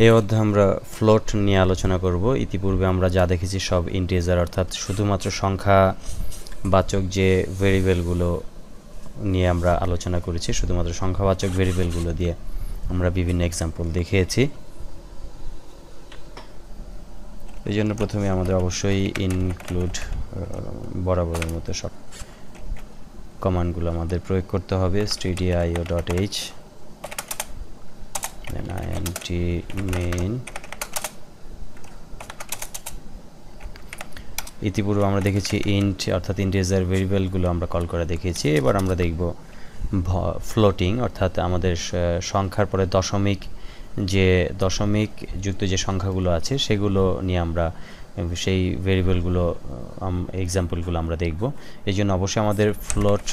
এই অধ্যায়ে আমরা ফ্লোট নিয়ে আলোচনা করব। ইতিপূর্বে আমরা যা দেখেছি সব ইন্টিজার, অর্থাৎ শুধুমাত্র সংখ্যাবাচক যে ভেরিয়েবলগুলো নিয়ে আমরা আলোচনা করেছি, শুধুমাত্র সংখ্যাবাচক ভেরিয়েবলগুলো দিয়ে আমরা বিভিন্ন এক্সাম্পল দেখিয়েছি। এই জন্য প্রথমে আমাদের অবশ্যই ইনক্লুড বরাবরের মতো সব কমান্ডগুলো আমাদের প্রয়োগ করতে হবে। stdio.h then int main। ইতিপূর্বে আমরা দেখেছি ইন্ট অর্থাৎ ইন্টিজার ভেরিয়েবলগুলো আমরা কল করে দেখিয়েছি। এবার আমরা দেখব ফ্লোটিং অর্থাৎ আমাদের সংখ্যার পরে দশমিক যুক্ত যে সংখ্যাগুলো আছে সেগুলো নিয়ে আমরা সেই ভেরিয়েবলগুলো এক্সাম্পলগুলো আমরা দেখব। এই জন্য অবশ্যই আমাদের ফ্লোট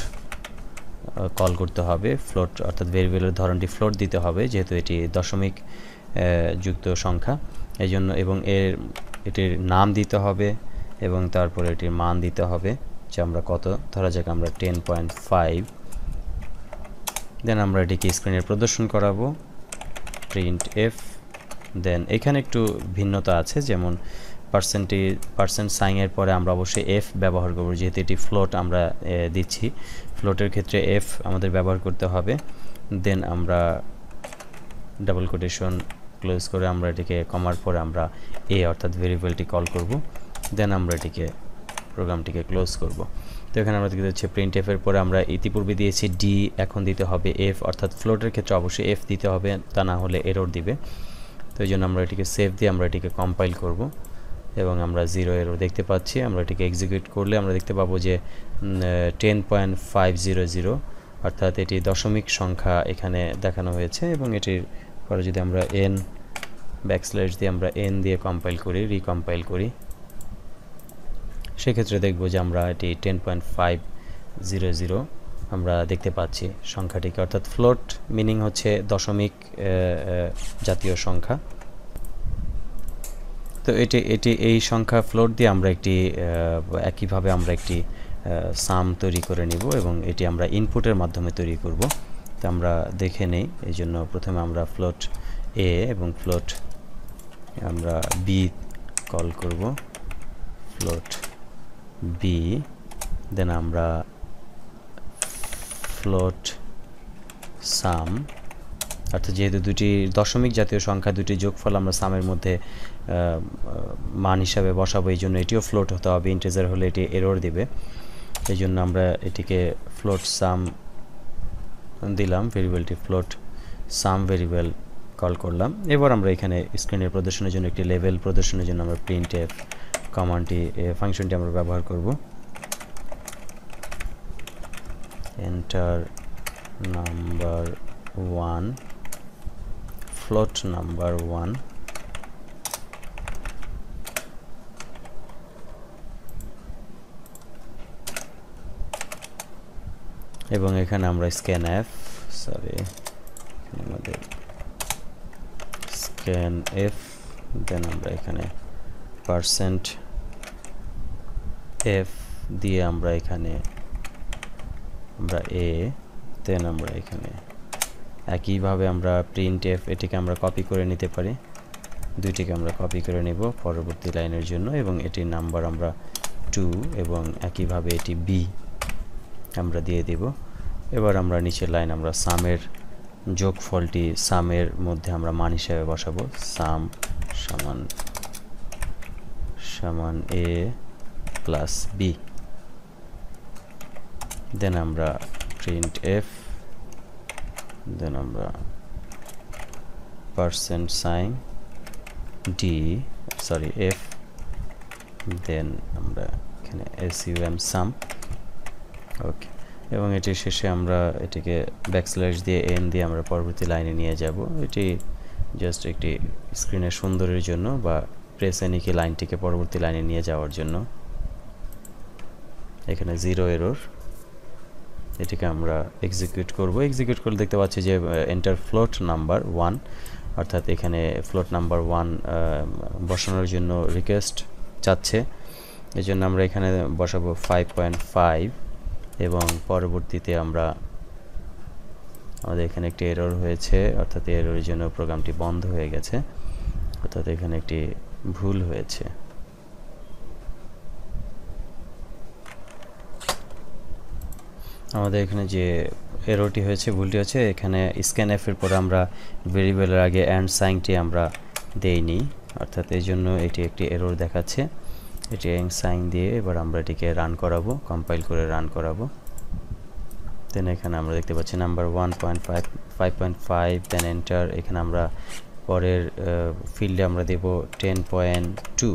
কল করতে হবে। ফ্লোট অর্থাৎ ভেরিয়েবলের ধরনটি ফ্লোট দিতে হবে, যেহেতু এটি দশমিক যুক্ত সংখ্যা এই জন্য, এবং এটির নাম দিতে হবে এবং তারপরে এটির মান দিতে হবে যে আমরা কত, ধরা যাক আমরা 10.5। দেন আমরা এটিকে স্ক্রিনে প্রদর্শন করাবো printf। দেন এখানে একটু ভিন্নতা আছে, যেমন পার্সেন্ট সাইনের পরে আমরা অবশ্যই এফ ব্যবহার করব, যেহেতু এটি ফ্লোট আমরা দিচ্ছি। ফ্লোটের ক্ষেত্রে এফ আমাদের ব্যবহার করতে হবে। দেন আমরা ডাবল কোটেশন ক্লোজ করে আমরা এটিকে কমার পরে আমরা অর্থাৎ ভেরিয়েবলটি কল করব। দেন আমরা এটিকে প্রোগ্রামটিকে ক্লোজ করব। তো এখানে আমরা দেখতে পাচ্ছি printf এর পরে আমরা ইতিপূর্বে দিয়েছি ডি, এখন দিতে হবে এফ, অর্থাৎ ফ্লোটের ক্ষেত্রে অবশ্যই এফ দিতে হবে, তা না হলে এরর দিবে। তো এই জন্য আমরা এটিকে সেভ দিয়ে আমরা এটিকে কম্পাইল করব এবং আমরা 0 এরর দেখতে পাচ্ছি। আমরা এটিকে এক্সিকিউট করলে আমরা দেখতে পাবো যে 10.500 অর্থাৎ এটি দশমিক সংখ্যা এখানে দেখানো হয়েছে। এবং এটির পরে যদি আমরা ব্যাকস্ল্যাশ দিয়ে আমরা দিয়ে কম্পাইল করি, রিকম্পাইল করি, সেক্ষেত্রে দেখব যে আমরা এটি 10.500 আমরা দেখতে পাচ্ছি সংখ্যাটিকে, অর্থাৎ ফ্লোট মিনিং হচ্ছে দশমিক জাতীয় সংখ্যা। তো এটি এই সংখ্যা ফ্লোট দিয়ে আমরা একইভাবে আমরা একটি সাম তৈরি করে নিব এবং এটি আমরা ইনপুটের মাধ্যমে তৈরি করব। তো আমরা দেখে নেই। এই জন্য প্রথমে আমরা ফ্লোট এ এবং ফ্লোট আমরা বি কল করব, ফ্লোট বি। দেন আমরা ফ্লোট সাম, অর্থাৎ যেহেতু দুটি দশমিক জাতীয় সংখ্যা, দুটি যোগফল আমরা সামের মধ্যে মান হিসাবে বসাবো, এই জন্য এটিও ফ্লোট হতে হবে। ইন্টিজার হলে এটি এরর দিবে, এই জন্য আমরা এটিকে ফ্লোট সাম দিলাম, ভেরিয়েবলটি ফ্লোট সাম ভেরিয়েবল কল করলাম। এবার আমরা এখানে স্ক্রিনের প্রদর্শনের জন্য একটি লেভেল প্রদর্শনের জন্য আমরা printf ফাংশনটি আমরা ব্যবহার করব। Enter number 1, float number 1। এবং এখানে আমরা scanf দেন আমরা এখানে %f দিয়ে আমরা এখানে দেন আমরা এখানে একইভাবে আমরা printf এটিকে আমরা কপি করে নিতে পারি, দুইটিকে আমরা কপি করে নেব পরবর্তী লাইনের জন্য, এবং এটির নাম্বার আমরা 2 এবং একইভাবে এটি b আমরা দিয়ে দেব। এবার আমরা নিচের লাইন আমরা সামের যোগফলটি সামের মধ্যে আমরা মান হিসাবে বসাবো, সাম সমান a প্লাস b। দেন আমরা printf, দেন আমরা f, দেন আমরা এখানে sum। ওকে, এবং এটির শেষে আমরা এটিকে ব্যাকস্ল্যাশ দিয়ে দিয়ে আমরা পরবর্তী লাইনে নিয়ে যাব। এটি জাস্ট একটি স্ক্রিনের সুন্দরের জন্য বা প্রেস এনিকে লাইনটিকে পরবর্তী লাইনে নিয়ে যাওয়ার জন্য। এখানে 0 এরর, এটিকে আমরা এক্সিকিউট করব। এক্সিকিউট করলে দেখতে পাচ্ছি যে এন্টার ফ্লোট নাম্বার 1, অর্থাৎ এখানে ফ্লোট নাম্বার 1 বসানোর জন্য রিকোয়েস্ট চাচ্ছে। এই জন্য আমরা এখানে বসাবো 5.5 এবং পরবর্তীতে আমরা আমাদের এখানে একটি এরর হয়েছে, অর্থাৎ এররের জন্য প্রোগ্রামটি বন্ধ হয়ে গেছে, অর্থাৎ এখানে একটি ভুল হয়েছে। আমাদের এখানে যে এররটি হয়েছে, ভুলটি হচ্ছে, এখানে স্ক্যানএফ এর পরে আমরা ভেরিয়েবলের আগে অ্যান্ড সাইনটি আমরা দেইনি, অর্থাৎ এই জন্য এটি একটি এরর দেখাচ্ছে। এটি অ্যান্ড সাইন দিয়ে এবার আমরা এটিকে রান করাবো, কম্পাইল করে রান করাবো। দেন এখানে আমরা দেখতে পাচ্ছি নাম্বার 1.5 5.5, দেন এন্টার। এখানে আমরা পরের ফিল্ডে আমরা দেব 10.2।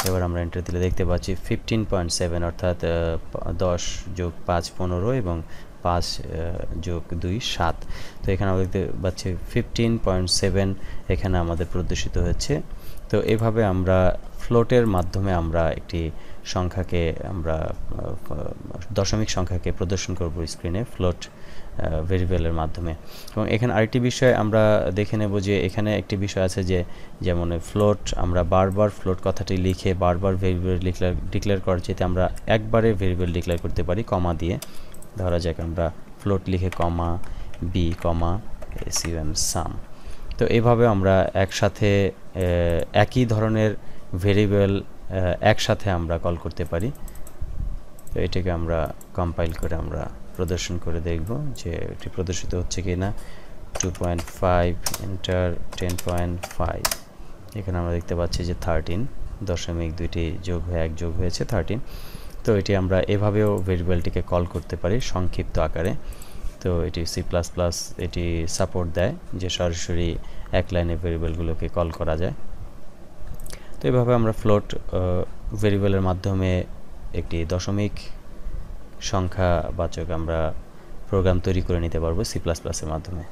এবার আমরা এন্টার দিলে দেখতে পাচ্ছি 15.7, অর্থাৎ 10 যোগ 5 15 এবং 5 যোগ 2 7। তো এখানে আমরা দেখতে পাচ্ছি 15.7 এখানে আমাদের প্রদর্শিত হচ্ছে। তো এভাবে আমরা ফ্লোটের মাধ্যমে আমরা একটি সংখ্যাকে, আমরা দশমিক সংখ্যাকে প্রদর্শন করব স্ক্রিনে ফ্লোট ভেরিয়েবলের মাধ্যমে। এবং এখানে আরেকটি বিষয় আমরা দেখে নেব যে এখানে একটি বিষয় আছে যে যেমন ফ্লোট, আমরা বারবার ফ্লোট কথাটি লিখে বারবার ভেরিয়েবল ডিক্লেয়ার করার চাইতে আমরা একবারে ভেরিয়েবল ডিক্লেয়ার করতে পারি কমা দিয়ে। ধরা যাক আমরা ফ্লোট লিখে কমা বি কমা সাম সাম। তো এইভাবে আমরা একসাথে একই ধরনের ভেরিয়েবল একসাথে আমরা কল করতে পারি। তো এটাকে আমরা কম্পাইল করে আমরা প্রদর্শন করে দেখব যে এটি প্রদর্শিত হচ্ছে কি না। 2.5 এন্টার, 10.5। এখানে আমরা দেখতে পাচ্ছি যে 13 দশমিক দুইটি যোগ হয়ে 1 যোগ হয়েছে 13। তো এটি আমরা এভাবেও ভেরিয়েবলটিকে কল করতে পারি সংক্ষিপ্ত আকারে। তো এটি সি প্লাস প্লাস এটি সাপোর্ট দেয় যে সরাসরি এক লাইনে ভেরিয়েবলগুলোকে কল করা যায়। তো এভাবে আমরা ফ্লোট ভেরিয়েবলের মাধ্যমে একটি দশমিক সংখ্যাবাচক আমরা প্রোগ্রাম তৈরি করে নিতে পারবো সি প্লাস প্লাসের মাধ্যমে।